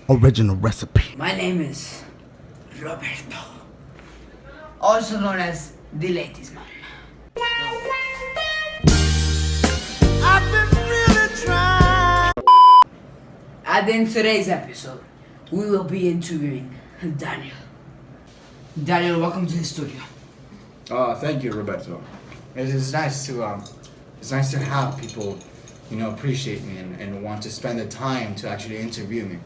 original recipe. My name is Roberto, also known as the Ladies Man. I've been really trying. And in today's episode, we will be interviewing Daniel. Daniel, welcome to the studio. Thank you, Roberto. It's nice to have people, appreciate me and want to spend the time to actually interview me.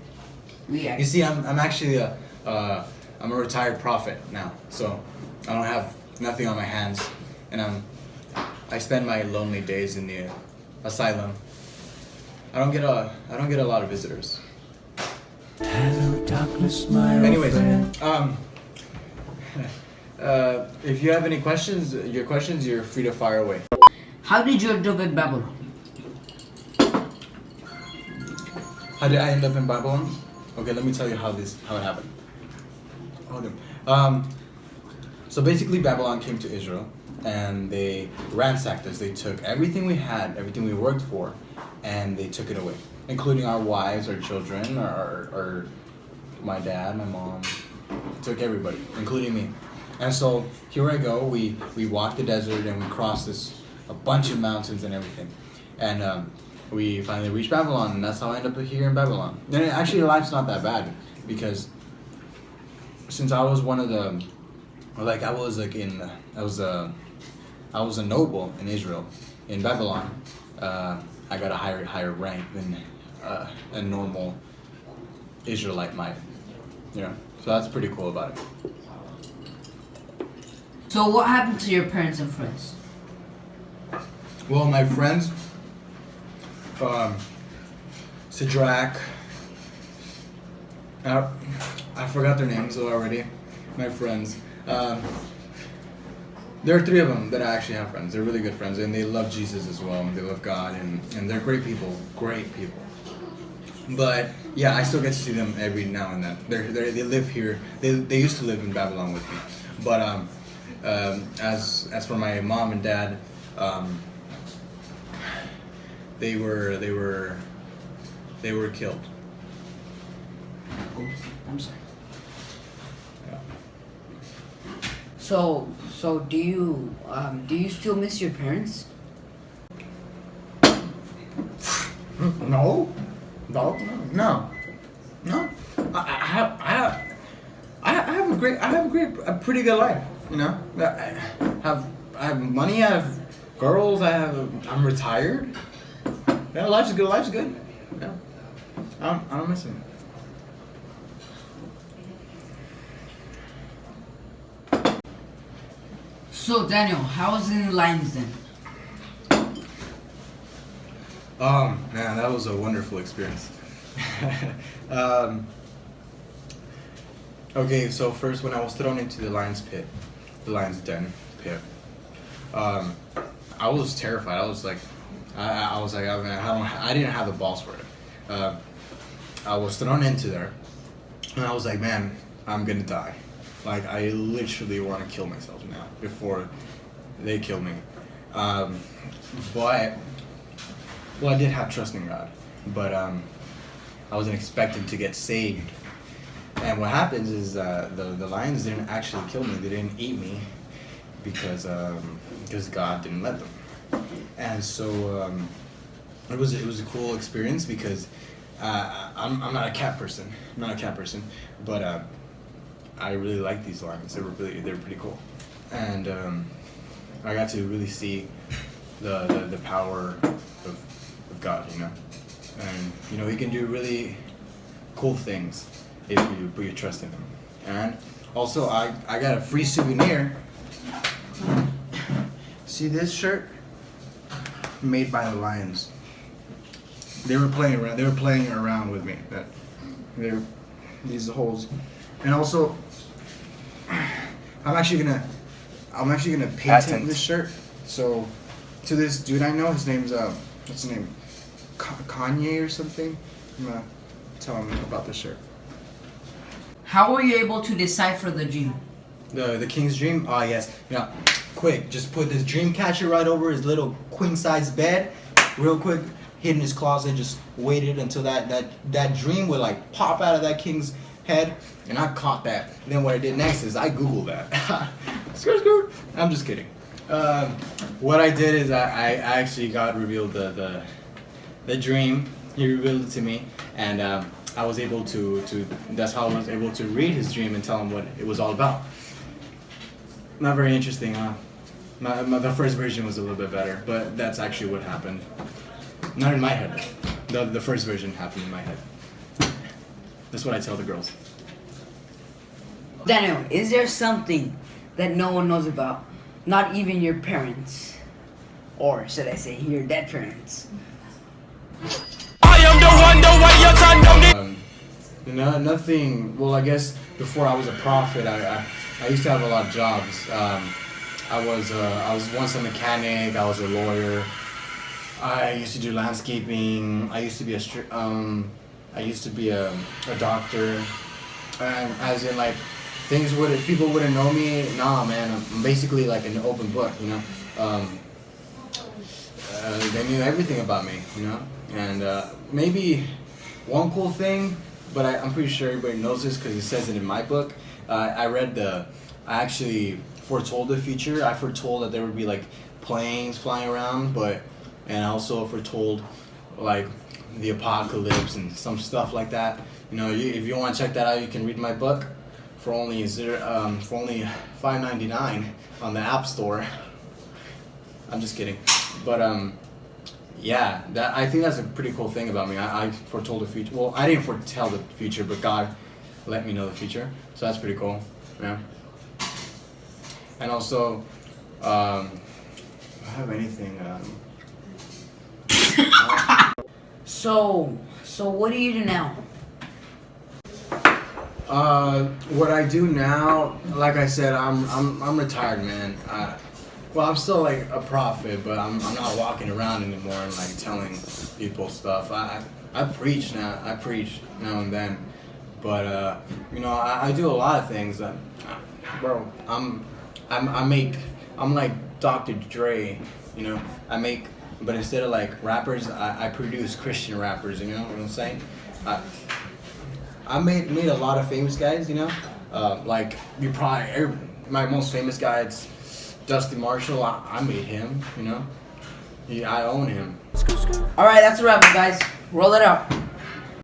You see, I'm actually I'm a retired prophet now, so I don't have nothing on my hands, and I spend my lonely days in the asylum. I don't get a lot of visitors. Hello, darkness, my Anyways, old friend. if you have any questions, you're free to fire away. How did you end up in Babylon? How did I end up in Babylon? Okay, let me tell you how it happened. Hold on. So basically Babylon came to Israel and they ransacked us. They took everything we had, everything we worked for, and they took it away, including our wives, our children, our my dad, my mom. They took everybody, including me. And so here I go. We walked the desert and we crossed a bunch of mountains and everything, and we finally reached Babylon, and that's how I ended up here in Babylon. And actually, life's not that bad because since I was one of the, like I was a noble in Israel, in Babylon. I got a higher rank than a normal Israelite might. So that's pretty cool about it. So what happened to your parents and friends? Well, my friends, Sidrak, I forgot their names already. My friends. There are 3 of them that I actually have friends. They're really good friends, and they love Jesus as well, and they love God, and they're great people. But yeah, I still get to see them every now and then. They live here. They used to live in Babylon with me, but as for my mom and dad, they were killed. Oops, I'm sorry. Yeah. So do you still miss your parents? No. I have a pretty good life. I have money. I have girls. I'm retired. Yeah, life's good. Yeah. I don't miss them. So Daniel, how was it in the Lions Den? Man, that was a wonderful experience. Okay, so first when I was thrown into the lion's den pit, I was terrified. I was like, I didn't have the balls for it. I was thrown into there, and I was like, man, I'm gonna die. Like, I literally want to kill myself now before they kill me. But I did have trust in God, but I wasn't expecting to get saved. And what happens is the lions didn't actually kill me. They didn't eat me because God didn't let them. And so it was a cool experience because I'm not a cat person. But I really like these lions. They're pretty cool. And I got to really see the power of God, and He can do really cool things if you put your trust in Him. And also, I got a free souvenir. See this shirt? Made by the Lions. They were playing around with me. These holes, and also, I'm actually gonna patent this shirt. So, to this dude I know, his name's what's his name? Kanye or something. I'm gonna tell him about this shirt. How were you able to decipher the dream? The king's dream? Oh yes. Quick, just put this dream catcher right over his little queen size bed. Real quick, hid in his closet, just waited until that dream would like pop out of that king's head, and I caught that. Then what I did next is I Googled that. Skirt, skirt. I'm just kidding. What I did is I actually got revealed the dream. He revealed it to me, and I was able to that's how I was able to read his dream and tell him what it was all about. Not very interesting, huh? The first version was a little bit better, but that's actually what happened. Not in my head. The first version happened in my head. That's what I tell the girls. Daniel, is there something that no one knows about? Not even your parents. Or should I say your dead parents? I am the way your son don't need. No, nothing. Well, I guess before I was a prophet, I used to have a lot of jobs. I was once a mechanic. I was a lawyer. I used to do landscaping. I used to be a doctor. And as in like people wouldn't know me. Nah, man, I'm basically like an open book, you know. They knew everything about me, you know. And maybe one cool thing, but I'm pretty sure everybody knows this because it says it in my book. I actually foretold the future. I foretold that there would be like planes flying around, and I also foretold like the apocalypse and some stuff like that. You know, if you want to check that out, you can read my book for only $5.99 on the App Store. I'm just kidding, but yeah, I think that's a pretty cool thing about me. I foretold the future. Well, I didn't foretell the future, but God let me know the future, so that's pretty cool. Yeah. And also, I have anything. So what do you do now? What I do now, like I said, I'm retired, man. Well, I'm still like a prophet, but I'm not walking around anymore and like telling people stuff. I preach now. I preach now and then, but you know, I do a lot of things. Bro, I'm like Dr. Dre, you know. But instead of like rappers, I produce Christian rappers. You know what I'm saying? I made a lot of famous guys. You know, like my most famous guy. It's Dusty Marshall. I made him. You know, I own him. All right, that's a wrap, guys. Roll it up.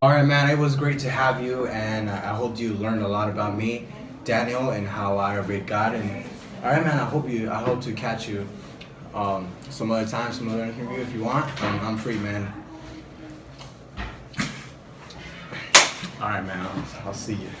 All right, man. It was great to have you, and I hope you learned a lot about me, Daniel, and how I obeyed God. And all right, man. I hope to catch you some other time, some other interview if you want. I'm free, man. All right, man. I'll see you.